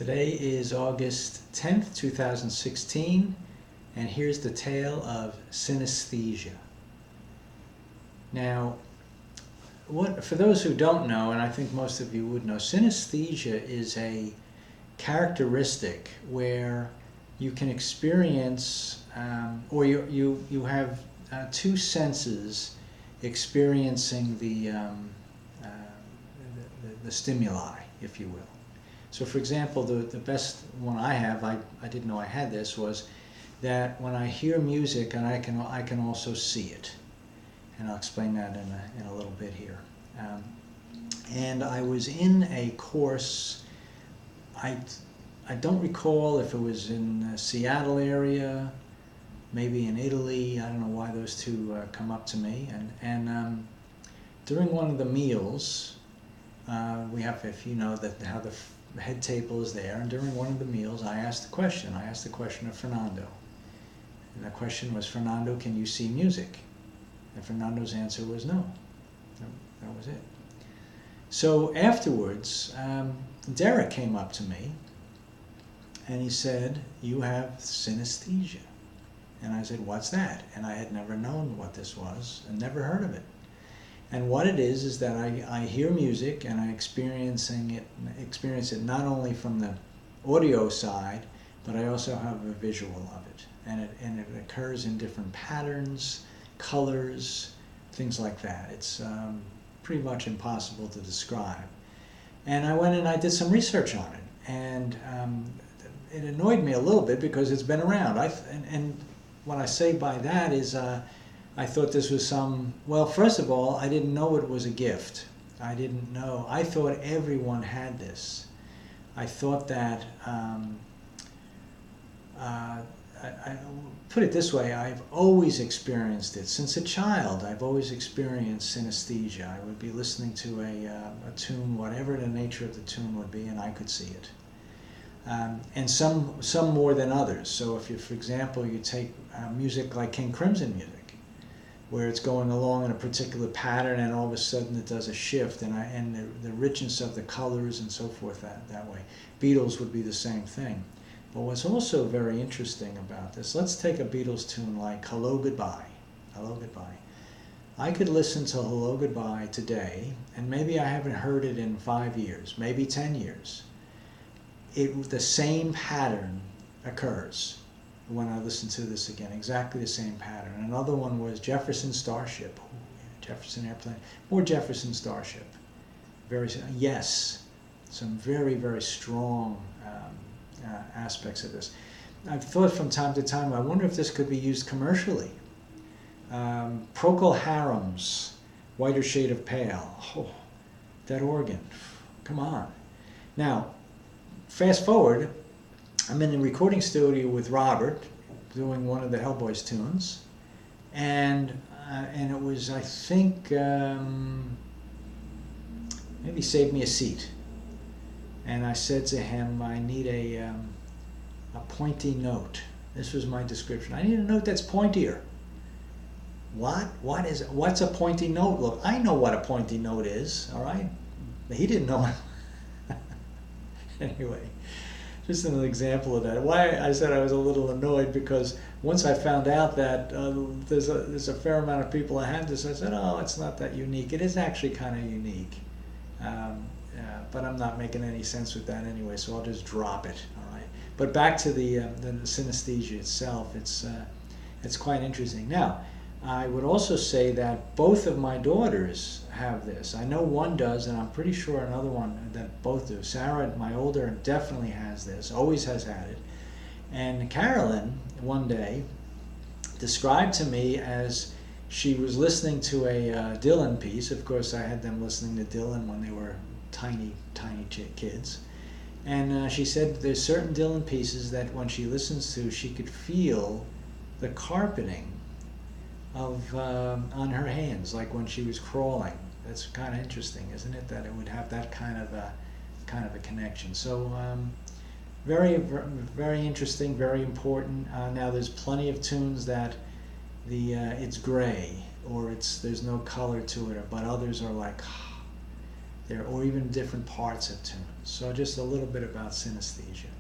Today is August 10th, 2016, and here's the tale of synesthesia. Now, for those who don't know, and I think most of you would know, synesthesia is a characteristic where you can experience, or you have two senses experiencing the stimuli, if you will. So for example, the best one I have, I didn't know I had this, was that when I hear music, and I can also see it. And I'll explain that in a little bit here. And I was in a course, I don't recall if it was in the Seattle area, maybe in Italy. I don't know why those two come up to me. And during one of the meals, we have, if you know that how the head table is there, and during one of the meals I asked the question. I asked the question of Fernando. And the question was, Fernando, can you see music? And Fernando's answer was no. That was it. So afterwards, Derek came up to me and he said, you have synesthesia. And I said, what's that? And I had never known what this was and never heard of it. And what it is that I hear music and I experience it not only from the audio side, but I also have a visual of it. And it occurs in different patterns, colors, things like that. It's pretty much impossible to describe. And I went and I did some research on it. And it annoyed me a little bit because it's been around. And what I say by that is I thought this was well, first of all, I didn't know it was a gift. I didn't know. I thought everyone had this. I thought that, I put it this way, I've always experienced it. Since a child, I've always experienced synesthesia. I would be listening to a tune, whatever the nature of the tune would be, and I could see it. And some more than others. So if you, for example, you take music like King Crimson music, where it's going along in a particular pattern and all of a sudden it does a shift, and the richness of the colors and so forth that way. Beatles would be the same thing. But what's also very interesting about this, let's take a Beatles tune like Hello Goodbye. Hello Goodbye. I could listen to Hello Goodbye today, and maybe I haven't heard it in 5 years, maybe 10 years. The same pattern occurs when I listen to this again, exactly the same pattern. Another one was Jefferson Starship, Jefferson Airplane, or Jefferson Starship. Yes, some very, very strong aspects of this. I've thought from time to time, I wonder if this could be used commercially. Procol Harum's Whiter Shade of Pale. Oh, that organ, come on. Now, fast forward, I'm in the recording studio with Robert doing one of the Hellboys tunes, and it was, I think, maybe Save Me a Seat. And I said to him, I need a pointy note. This was my description. I need a note that's pointier. What's a pointy note? Look, I know what a pointy note is, all right? But he didn't know it. Anyway. Just an example of that. Why I said I was a little annoyed, because once I found out that there's a fair amount of people that have this, I said, oh, it's not that unique. It is actually kind of unique. But I'm not making any sense with that anyway, so I'll just drop it, all right? But back to the synesthesia itself, it's quite interesting. Now, I would also say that both of my daughters have this. I know one does, and I'm pretty sure another one that both do. Sarah, my older, definitely has this, always has had it. And Carolyn, one day, described to me as she was listening to a Dylan piece. Of course, I had them listening to Dylan when they were tiny kids. And she said there's certain Dylan pieces that when she listens to, she could feel the carpeting of on her hands, like when she was crawling. That's kind of interesting, isn't it? That it would have that kind of a connection. So very, very interesting, very important. Now there's plenty of tunes that it's gray, or there's no color to it, but others are like there, or even different parts of tunes. So just a little bit about synesthesia.